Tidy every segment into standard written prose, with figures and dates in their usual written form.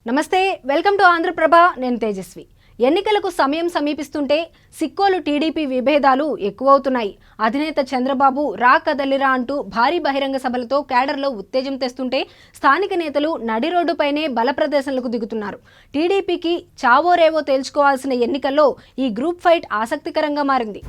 నమస్తే, welcome to Andhraprabha. నేను తేజస్వి. ఎన్నికలకు సమయం సమీపిస్తుంటే సిక్కోలు టీడీపీ విభేదాలు ఎక్కువవుతున్నాయి. అధినేత చంద్రబాబు రా కదలిరా అంటూ భారీ బహిరంగ సభలతో కేడర్లో ఉత్తేజం తెస్తుంటే స్థానిక నేతలు నడి రోడ్డుపైనే బల ప్రదర్శనలకు దిగుతున్నారు. టీడీపీకి చావో రేవో తేల్చుకోవాల్సిన ఎన్నికల్లో ఈ గ్రూప్ ఫైట్ ఆసక్తికరంగా మారింది.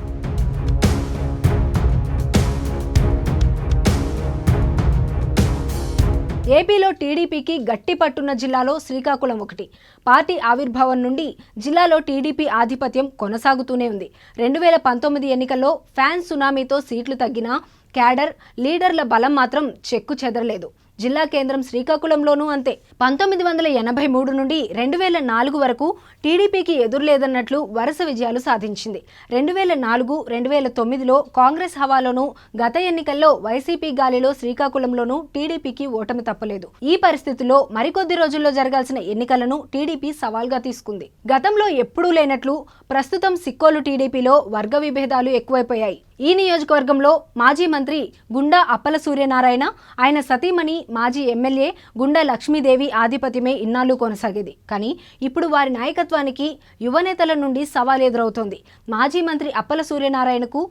ఏపీలో టీడీపీకి గట్టి పట్టున్న జిల్లాలో శ్రీకాకుళం ఒకటి. పార్టీ ఆవిర్భావం నుండి జిల్లాలో టీడీపీ ఆధిపత్యం కొనసాగుతూనే ఉంది. 2019 ఎన్నికల్లో ఫ్యాన్ సునామీతో సీట్లు తగ్గినా క్యాడర్ లీడర్ల బలం మాత్రం చెక్కు చెదరలేదు. జిల్లా కేంద్రం శ్రీకాకుళంలోనూ అంతే. 1983 నుండి 2004 వరకు టీడీపీకి ఎదురులేదన్నట్లు వరుస విజయాలు సాధించింది. 2004, 2009లో కాంగ్రెస్ హవాలోనూ, గత ఎన్నికల్లో వైసీపీ గాలిలో శ్రీకాకుళంలోనూ టీడీపీకి ఓటమి తప్పలేదు. ఈ పరిస్థితుల్లో మరికొద్ది రోజుల్లో జరగాల్సిన ఎన్నికలను టీడీపీ సవాల్గా తీసుకుంది. గతంలో ఎప్పుడూ లేనట్లు ప్రస్తుతం సిక్కోలు టీడీపీలో వర్గ విభేదాలు ఎక్కువైపోయాయి. ఈ నియోజకవర్గంలో మాజీ మంత్రి గుండా అప్పల సూర్యనారాయణ, ఆయన సతీమణి మాజీ ఎమ్మెల్యే గుండా లక్ష్మీదేవి ఆధిపత్యమే ఇన్నాళ్లు కొనసాగేది. కానీ ఇప్పుడు వారి నాయకత్వానికి యువనేతల నుండి సవాల్ ఎదురవుతోంది. మాజీ మంత్రి అప్పల సూర్యనారాయణకు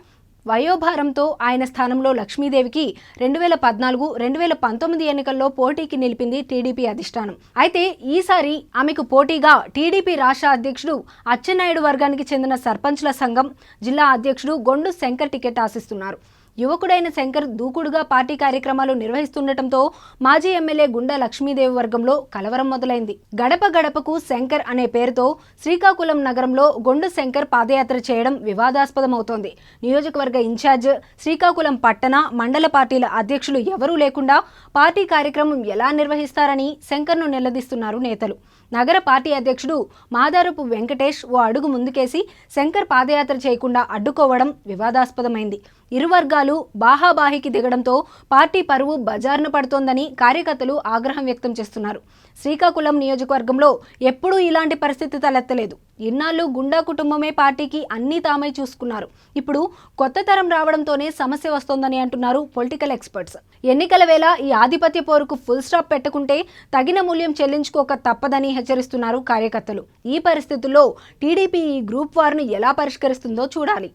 వయోభారంతో ఆయన స్థానంలో లక్ష్మీదేవికి 2014, 2019 ఎన్నికల్లో పోటీకి నిలిపింది టీడీపీ అధిష్టానం. అయితే ఈసారి ఆమెకు పోటీగా టీడీపీ రాష్ట్ర అధ్యక్షుడు అచ్చెన్నాయుడు వర్గానికి చెందిన సర్పంచ్ల సంఘం జిల్లా అధ్యక్షుడు గొండు శంకర్ టికెట్ ఆశిస్తున్నారు. యువకుడైన శంకర్ దూకుడుగా పార్టీ కార్యక్రమాలు నిర్వహిస్తుండటంతో మాజీ ఎమ్మెల్యే గుండా లక్ష్మీదేవి వర్గంలో కలవరం మొదలైంది. గడప గడపకు శంకర్ అనే పేరుతో శ్రీకాకుళం నగరంలో గొండు శంకర్ పాదయాత్ర చేయడం వివాదాస్పదమవుతోంది. నియోజకవర్గ ఇన్ఛార్జ్, శ్రీకాకుళం పట్టణ, మండల పార్టీల అధ్యక్షులు ఎవరూ లేకుండా పార్టీ కార్యక్రమం ఎలా నిర్వహిస్తారని శంకర్ను నిలదీస్తున్నారు నేతలు. నగర పార్టీ అధ్యక్షుడు మాదారపు వెంకటేష్ ఓ అడుగు ముందుకేసి శంకర్ పాదయాత్ర చేయకుండా అడ్డుకోవడం వివాదాస్పదమైంది. ఇరు వర్గాలు బాహాబాహికి దిగడంతో పార్టీ పరువు బజార్న పడుతోందని కార్యకర్తలు ఆగ్రహం వ్యక్తం చేస్తున్నారు. శ్రీకాకుళం నియోజకవర్గంలో ఎప్పుడూ ఇలాంటి పరిస్థితి తలెత్తలేదు. ఇన్నాళ్ళు గుండా కుటుంబమే పార్టీకి అన్నీ తామై చూసుకున్నారు. ఇప్పుడు కొత్త తరం రావడంతోనే సమస్య వస్తోందని అంటున్నారు పొలిటికల్ ఎక్స్పర్ట్స్. ఎన్నికల వేళ ఈ ఆధిపత్య పోరుకు ఫుల్ స్టాప్ పెట్టకుంటే తగిన మూల్యం చెల్లించుకోక తప్పదని హెచ్చరిస్తున్నారు కార్యకర్తలు. ఈ పరిస్థితుల్లో టీడీపీ ఈ గ్రూప్ వార్ను ఎలా పరిష్కరిస్తుందో చూడాలి.